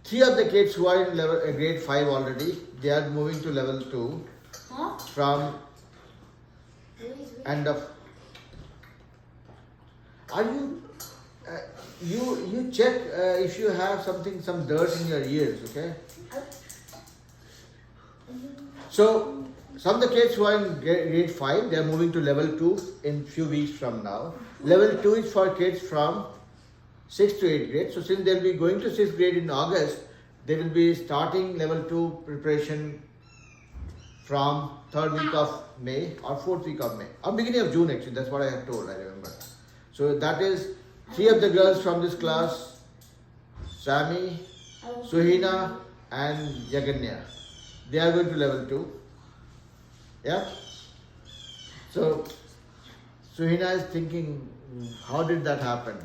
A: 3 of the kids who are in grade 5 already, they are moving to level 2
D: Huh?
A: from end of. Are you? You check if you have some dirt in your ears. Okay. So some of the kids who are in grade 5, they are moving to level 2 in few weeks from now. Level 2 is for kids from 6th to 8th grade. So since they will be going to 6th grade in August, they will be starting level 2 preparation from 3rd week of May or 4th week of May or beginning of June actually. That's what I have told, I remember. So that is 3 of the girls from this class, Sami, Suhina and Jaganya. They are going to level 2. Yeah? So Suhina is thinking, how did that happen?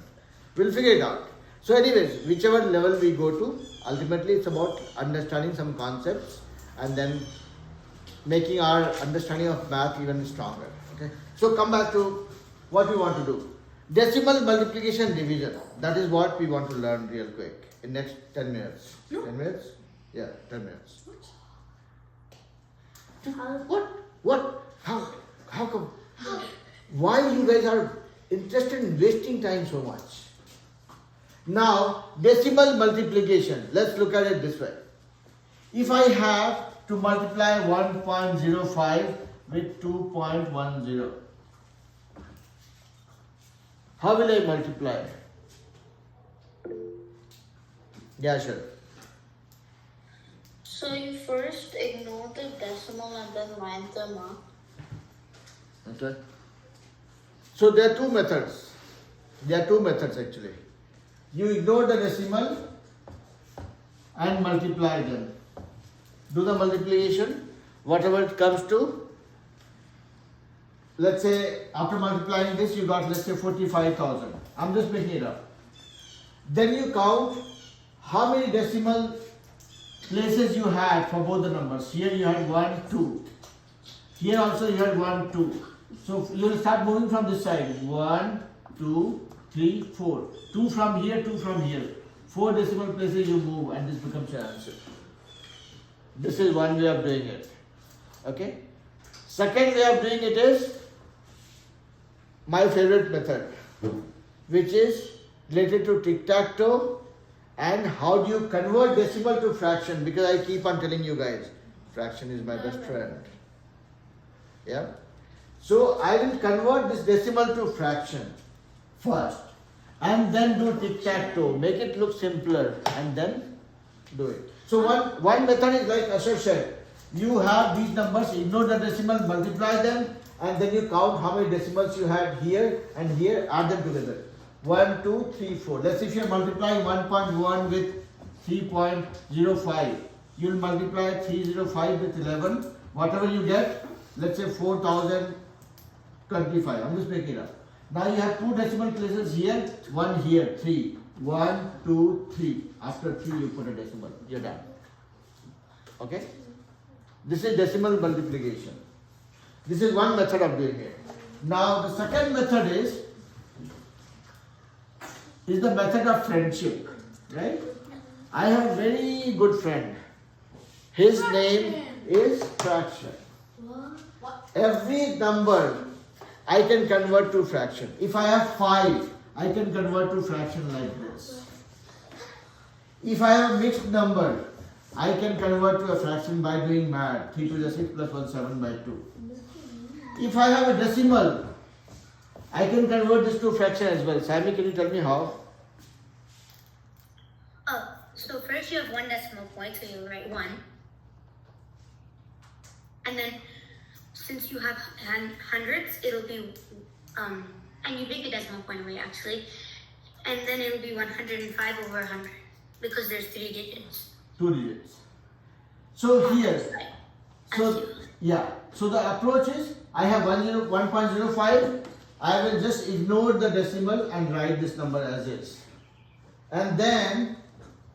A: We'll figure it out. So anyways, whichever level we go to, ultimately it's about understanding some concepts and then making our understanding of math even stronger. Okay. So come back to what we want to do. Decimal multiplication division. That is what we want to learn real quick in next 10 minutes.
D: No.
A: 10 minutes? Yeah, 10 minutes.
D: What?
A: What? How come? Why you guys are interested in wasting time so much? Now, decimal multiplication. Let's look at it this way. If I have to multiply 1.05 with 2.10, how will I multiply? Yeah, sure.
B: So you first ignore the decimal and then write them up.
A: Okay. So there are 2 methods. There are 2 methods actually. You ignore the decimal and multiply them. Do the multiplication, whatever it comes to. Let's say after multiplying this, you got, let's say, 45,000. I'm just making it up. Then you count how many decimal places you had for both the numbers. Here you had 1, 2. Here also you had 1, 2. So you will start moving from this side. 1, 2, 3, 4. 2 from here, 2 from here. 4 decimal places you move and this becomes your answer. This is one way of doing it. Okay? Second way of doing it is my favorite method, which is related to tic-tac-toe and how do you convert decimal to fraction, because I keep on telling you guys, fraction is my best friend. Yeah? So I will convert this decimal to fraction first and then do tic-tac-toe, make it look simpler and then do it. So one method is like Ashar said, you have these numbers, ignore the decimal, multiply them and then you count how many decimals you had here and here, add them together. 1, 2, 3, 4. Let's say if you are multiplying 1.1 with 3.05, you will multiply 305 with 11. Whatever you get, let's say 4025. I'm just making it up. Now you have 2 decimal places here, 1 here, 3. 1, 2, 3. After 3 you put a decimal. You're done. Okay? This is decimal multiplication. This is one method of doing it. Now the second method is the method of friendship. Right? I have a very good friend. His name is fraction. Every number I can convert to fraction. If I have 5, I can convert to fraction like this. If I have a mixed number, I can convert to a fraction by doing math. 3 to the 6 plus 1, 7 by 2. If I have a decimal, I can convert this to fraction as well. Sammy, can you tell me how?
E: Oh, so first you have 1 decimal point, so you write 1. And then, since you have hundreds, it'll be, and you take the decimal point away actually, and then it'll be 105 over 100, because there's 3 digits.
A: 2 digits. So here, So, yeah. So the approach is, I have 1.05. I will just ignore the decimal and write this number as is. And then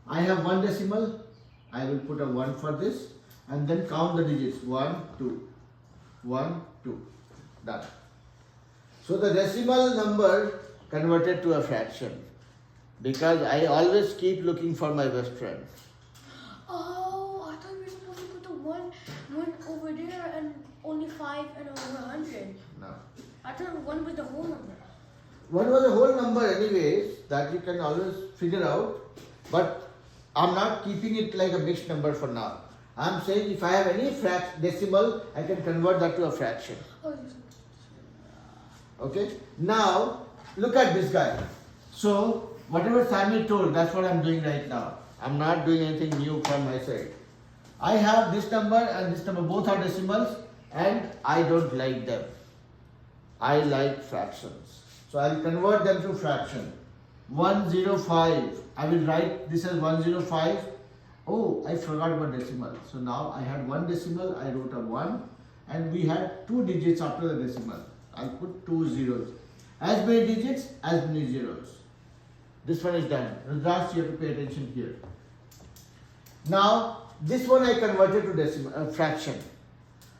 A: I have one decimal. I will put a 1 for this and then count the digits. 1, 2. 1, 2. Done. So the decimal number converted to a fraction, because I always keep looking for my best friend.
D: Oh, I thought we were supposed to put the one over there and only 5 and over 100.
A: No.
D: I thought 1 was the whole number.
A: What was the whole number anyways, that you can always figure out, but I'm not keeping it like a mixed number for now. I'm saying if I have any decimal, I can convert that to a fraction.
D: Oh, yes.
A: Okay? Now, look at this guy. So, whatever Sammy told, that's what I'm doing right now. I'm not doing anything new from my side. I have this number and this number, both are decimals, and I don't like them. I like fractions. So, I'll convert them to fraction. 105. I will write this as 105. Oh, I forgot about decimal. So, now I had one decimal, I wrote a 1, and we had 2 digits after the decimal. I'll put 2 zeros. As many digits, as many zeros. This one is done. Rudraksh, you have to pay attention here. Now, this one I converted to decimal, fraction.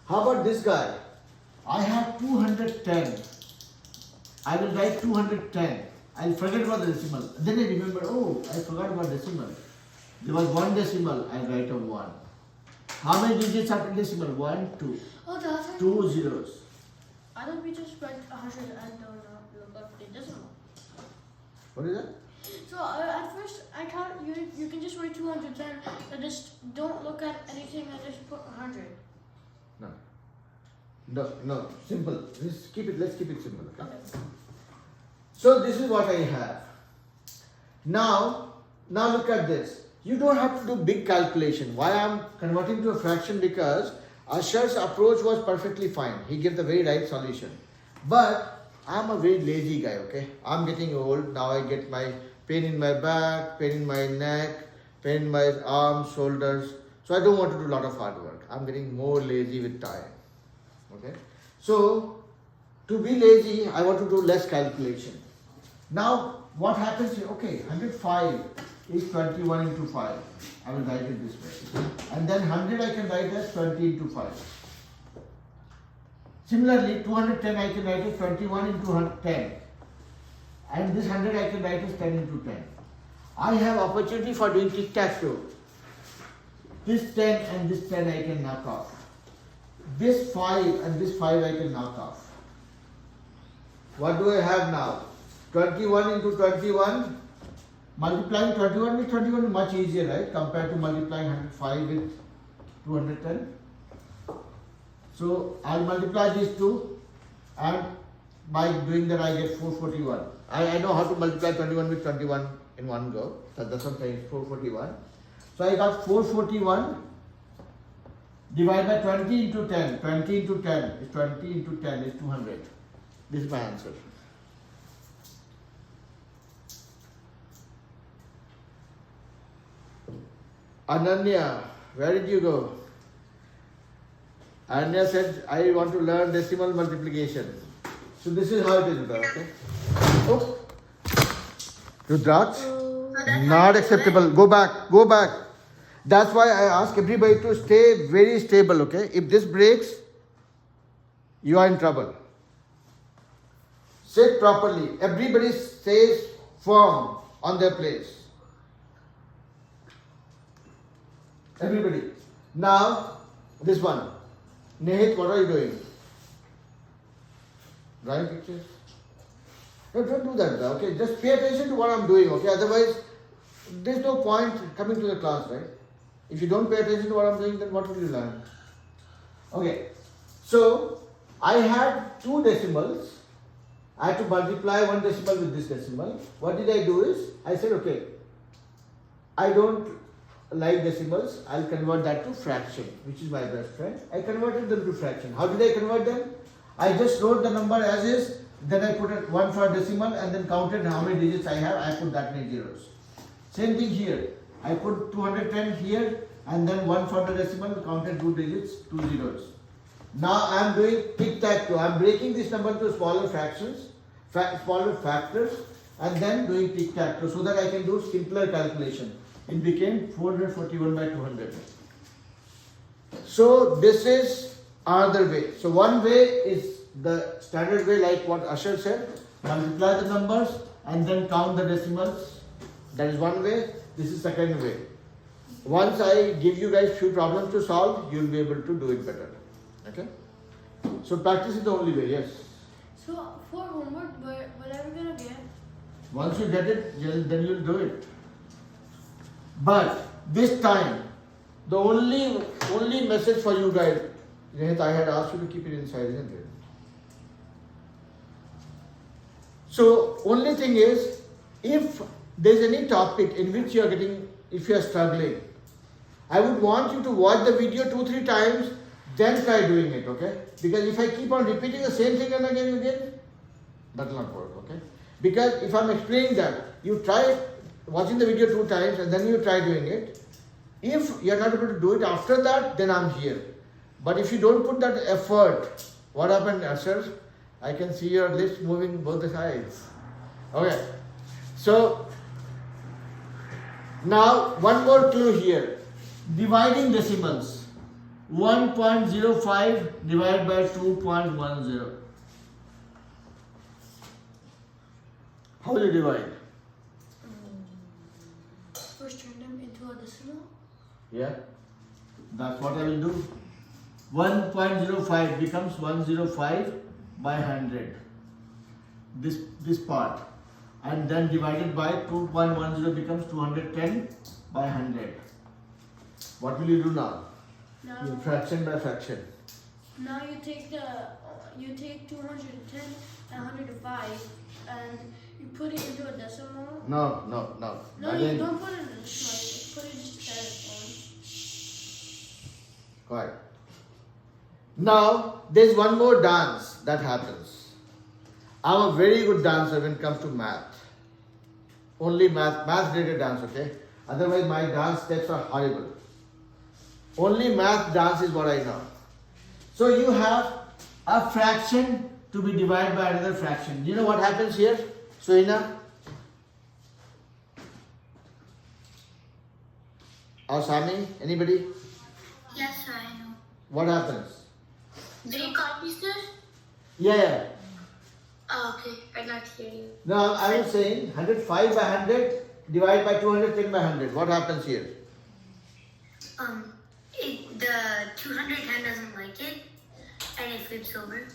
A: How about this guy? I have 210. I will write 210. I'll forget about the decimal. Then I remember, oh, I forgot about decimal. There was one decimal, I write a 1. How many digits after decimal? 1, 2.
D: Oh, that's it.
A: 2 zeros.
D: I thought we just went 100 and look up the decimal.
A: What is that?
D: So at first, I can't. You can just write 210 and just don't look at anything and just put 100.
A: No, simple. Let's keep it simple. Okay?
D: Okay.
A: So this is what I have. Now look at this. You don't have to do big calculation. Why I'm converting to a fraction? Because Ashar's approach was perfectly fine. He gave the very right solution. But I'm a very lazy guy, okay? I'm getting old. Now I get my pain in my back, pain in my neck, pain in my arms, shoulders. So I don't want to do a lot of hard work. I'm getting more lazy with time. Okay? So to be lazy, I want to do less calculation. Now what happens here? Okay, 105 is 21 into 5. I will write it this way. And then 100 I can write as 20 into 5. Similarly, 210 I can write as 21 into 10. And this 100 I can write as 10 into 10. I have opportunity for doing tic-tac-toe. This 10 and this 10 I can knock off. This 5 and this 5 I can knock off. What do I have now? 21 into 21. Multiplying 21 with 21 is much easier, right? Compared to multiplying 105 with 210. So I'll multiply these two, and by doing that I get 441. I know how to multiply 21 with 21 in one go. That's what I'm saying, 441. So I got 441 divided by 20 into 10. 20 into 10 is 20 into 10 is 200. This is my answer. Ananya, where did you go? Ananya said, I want to learn decimal multiplication. So this is how it is, okay? Oh, Rudraksh, not acceptable. Go back. That's why I ask everybody to stay very stable, okay? If this breaks, you are in trouble. Sit properly. Everybody stays firm on their place. Everybody. Now, this one. Nehit, what are you doing? Drawing pictures? No, don't do that, okay? Just pay attention to what I'm doing, okay? Otherwise, there's no point coming to the class, right? If you don't pay attention to what I'm doing, then what will you learn? Okay. So, I had 2 decimals. I had to multiply one decimal with this decimal. What did I do is, I said, okay, I don't like decimals, I'll convert that to fraction, which is my best friend. I converted them to fraction. How did I convert them? I just wrote the number as is, then I put it 1 for a decimal and then counted how many digits I have, I put that many zeros. Same thing here. I put 210 here, and then 1 for the decimal, counted 2 digits, 2 zeros. Now I am doing tic-tac-toe. I am breaking this number into smaller fractions, smaller factors, and then doing tic-tac-toe so that I can do simpler calculation. It became 441 by 200. So this is another way. So one way is the standard way, like what Asher said, multiply the numbers and then count the decimals. That is one way. This is second way. Once I give you guys few problems to solve, you will be able to do it better. Okay? So practice is the only way, yes.
D: So for homework, what are we gonna get?
A: Once you get it, then you'll do it. But this time, the only message for you guys, Rohit, I had asked you to keep it inside, isn't it? So only thing is, if there's any topic in which you are getting, if you are struggling, I would want you to watch the video 2-3 times, then try doing it, okay? Because if I keep on repeating the same thing and again, that will not work, okay? Because if I'm explaining that, you try watching the video 2 times and then you try doing it. If you're not able to do it after that, then I'm here. But if you don't put that effort, what happened, Asher? I can see your lips moving both the sides. Okay. So, now one more clue here. Dividing decimals. 1.05 divided by 2.10. How will you divide?
D: First turn them into a decimal.
A: Yeah, that's what I will do. 1.05 becomes 105 by 100. This part. And then divided by 2.10 becomes 210 by 100. What will you do now?
D: Now,
A: You fraction by fraction.
D: now you take 210 and 105 and you put it into a decimal.
A: No.
D: No,
A: Again,
D: you don't put it in a decimal. Put it just as
A: quiet. Now, there's one more dance that happens. I'm a very good dancer when it comes to math. Only math related dance, okay? Otherwise, my dance steps are horrible. Only math dance is what I know. So you have a fraction to be divided by another fraction. Do you know what happens here, Sohina? Or Sami? Anybody?
E: Yes, sir, I know.
A: What happens?
E: 3 copies, sir?
A: Yeah.
E: Oh, okay. I got to hear you.
A: Now I was saying 105 by 100 divided by 210 by 100. What happens here?
E: The 200 hand doesn't like it, and it flips over.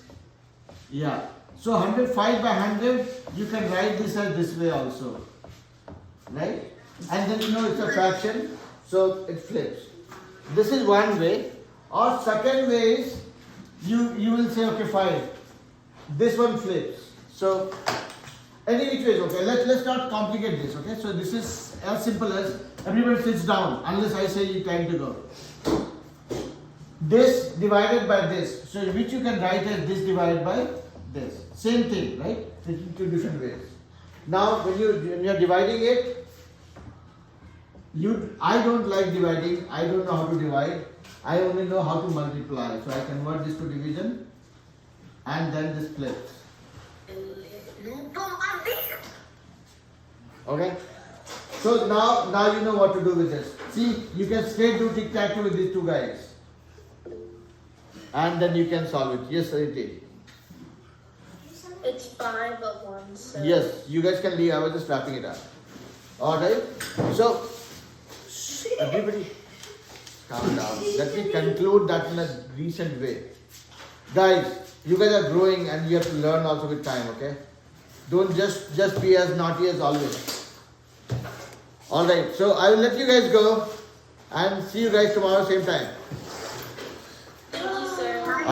A: Yeah. So 105 by 100, you can write this as this way also. Right? And then you know it's a fraction, so it flips. This is one way. Or second way is, you will say, okay, fine. This one flips. So any which way is okay. Let's not complicate this, okay? So this is as simple as everybody sits down unless I say you time to go. This divided by this. So which you can write as this divided by this. Same thing, right? In 2 different ways. Now when you are dividing it, I don't like dividing. I don't know how to divide. I only know how to multiply. So I convert this to division and then this flips. Okay? So now you know what to do with this. See, you can straight do tic-tac-toe with these 2 guys. And then you can solve it. Yes, Sariti.
B: It's 5 of 1. So.
A: Yes, you guys can leave. I was just wrapping it up. Alright? So, everybody, calm down. Let me conclude that in a decent way. Guys, you guys are growing and you have to learn also with time, okay? Don't just be as naughty as always. Alright, so I will let you guys go and see you guys tomorrow same time.